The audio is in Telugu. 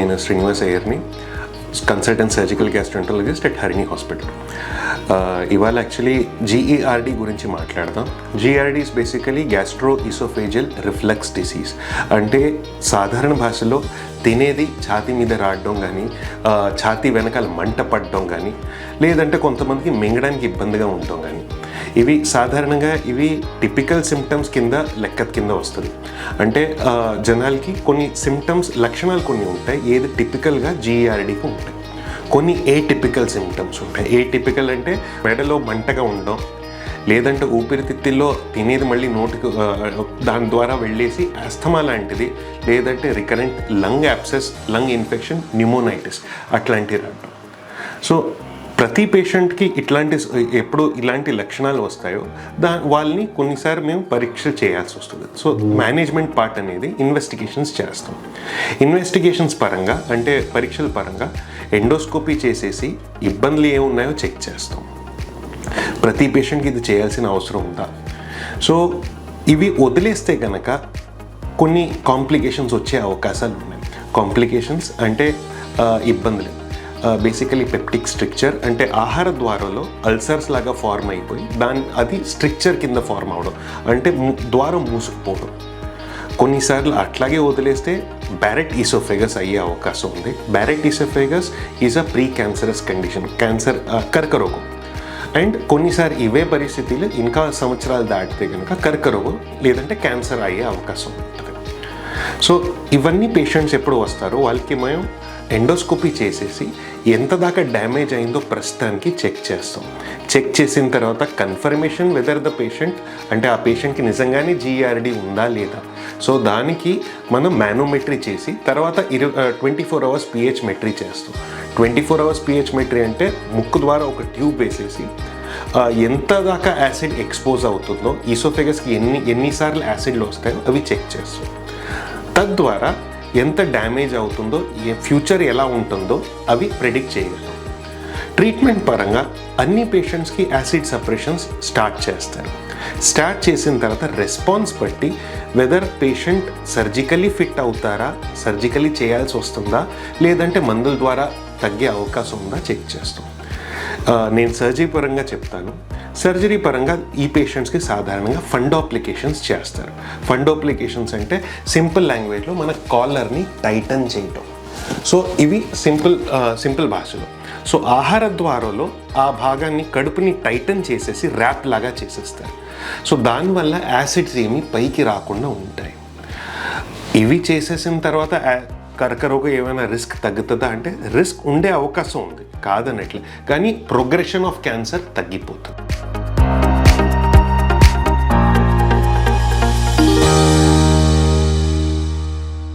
నేను శ్రీనివాస్ అయ్యర్ని, consultant surgical gastroenterologist at Harini hospital. ఇవాళ యాక్చువల్లీ GERD గురించి మాట్లాడదాం. GERD is basically gastro oesophageal reflux disease. అంటే సాధారణ భాషలో తినేది ఛాతీ మీద రావడం కానీ, ఛాతీ వెనకాల మంట పడడం కానీ, లేదంటే కొంతమందికి మింగడానికి ఇబ్బందిగా ఉండటం కానీ, ఇవి సాధారణంగా టిపికల్ సిమ్టమ్స్ లెక్క కింద వస్తుంది. అంటే జనాలకి కొన్ని సిమ్టమ్స్ లక్షణాలు కొన్ని ఉంటాయి, ఏది టిపికల్గా GERDకి ఉంటాయి. కొన్ని ఏటిపికల్ సిమ్టమ్స్ ఉంటాయి. ఏటిపికల్ అంటే మెడలో మంటగా ఉండడం, లేదంటే ఊపిరితిత్తుల్లో తినేది మళ్ళీ నోటికి దాని ద్వారా వెళ్ళేసి ఆస్తమా లాంటిది, లేదంటే recurrent lung abscess, lung infection, pneumonitis అట్లాంటివి రావడం. సో ప్రతి పేషెంట్కి ఎప్పుడు ఇలాంటి లక్షణాలు వస్తాయో వాళ్ళని కొన్నిసార్లు మేము పరీక్ష చేయాల్సి వస్తుంది. సో మేనేజ్మెంట్ పార్ట్ అనేది ఇన్వెస్టిగేషన్స్ చేస్తాం. ఇన్వెస్టిగేషన్స్ పరంగా అంటే పరీక్షల పరంగా ఎండోస్కోపీ చేసేసి ఇబ్బందులు ఏమున్నాయో చెక్ చేస్తాం. ప్రతి పేషెంట్కి ఇది చేయాల్సిన అవసరం ఉందా? సో ఇవి వదిలేస్తే కనుక కొన్ని కాంప్లికేషన్స్ వచ్చే అవకాశాలు ఉన్నాయి. కాంప్లికేషన్స్ అంటే ఇబ్బందులు బేసికలీ పెప్టిక్ స్ట్రిక్చర్ అంటే ఆహార ద్వారంలో అల్సర్స్ లాగా ఫార్మ్ అయిపోయి అది స్ట్రిక్చర్ కింద ఫార్మ్ అవడం, అంటే ద్వారం మూసుకుపోవడం. కొన్నిసార్లు అట్లాగే వదిలేస్తే బ్యారెట్ ఈసోఫేగస్ అయ్యే అవకాశం ఉంది. Barrett oesophagus is a precancerous condition, కర్కరోగం. అండ్ కొన్నిసార్లు ఇవే పరిస్థితులు ఇంకా సంవత్సరాలు దాటితే కనుక కర్కరోగం లేదంటే క్యాన్సర్ అయ్యే అవకాశం ఉంటుంది. సో ఇవన్నీ పేషెంట్స్ ఎప్పుడు వస్తారో వాళ్ళకి మేము ఎండోస్కోపీ చేసేసి ఎంత దాకా డ్యామేజ్ అయిందో ప్రస్తుతానికి చెక్ చేస్తాం. చెక్ చేసిన తర్వాత కన్ఫర్మేషన్ వెదర్ ద పేషెంట్ అంటే ఆ పేషెంట్కి నిజంగానే GERD ఉందా లేదా. సో దానికి మనం మానోమెట్రీ చేసి తర్వాత 24 hours pH మెట్రీ చేస్తాం. 24 hours pH మెట్రీ అంటే ముక్కు ద్వారా ఒక ట్యూబ్ వేసేసి ఎంత దాకా యాసిడ్ ఎక్స్పోజ్ అవుతుందో, ఈసోఫేగస్కి ఎన్నిసార్లు యాసిడ్లు వస్తాయో అవి చెక్ చేస్తాం. తద్వారా ఎంత డ్యామేజ్ అవుతుందో, ఫ్యూచర్ ఎలా ఉంటుందో అవి ప్రెడిక్ట్ చేయగలం. ట్రీట్మెంట్ పరంగా అన్ని పేషెంట్స్కి యాసిడ్ సప్రెషన్స్ స్టార్ట్ చేస్తారు. స్టార్ట్ చేసిన తర్వాత రెస్పాన్స్ బట్టి వెదర్ పేషెంట్ సర్జికలీ ఫిట్ అవుతారా, సర్జికలీ చేయాల్సి వస్తుందా, లేదంటే మందుల ద్వారా తగ్గే అవకాశం ఉందా చెక్ చేస్తాం. నేను సర్జరీ పరంగా చెప్తాను. సర్జరీ పరంగా ఈ పేషెంట్స్కి సాధారణంగా ఫండోప్లికేషన్స్ చేస్తారు. ఫండోప్లికేషన్స్ అంటే సింపుల్ లాంగ్వేజ్లో మన కాలర్ని టైటన్ చేయటం. సో ఇవి సింపుల్ భాషలో. సో ఆహార ద్వారంలో ఆ భాగాన్ని కడుపుని టైటన్ చేసేసి ర్యాప్ లాగా చేసేస్తారు. సో దానివల్ల యాసిడ్స్ ఏమీ పైకి రాకుండా ఉంటాయి. ఇవి చేసేసిన తర్వాత కర్కరోగం ఏమైనా రిస్క్ తగ్గుతుందా అంటే రిస్క్ ఉండే అవకాశం ఉంది, కాదనట్లే, కానీ ప్రోగ్రెషన్ ఆఫ్ క్యాన్సర్ తగ్గిపోతుంది.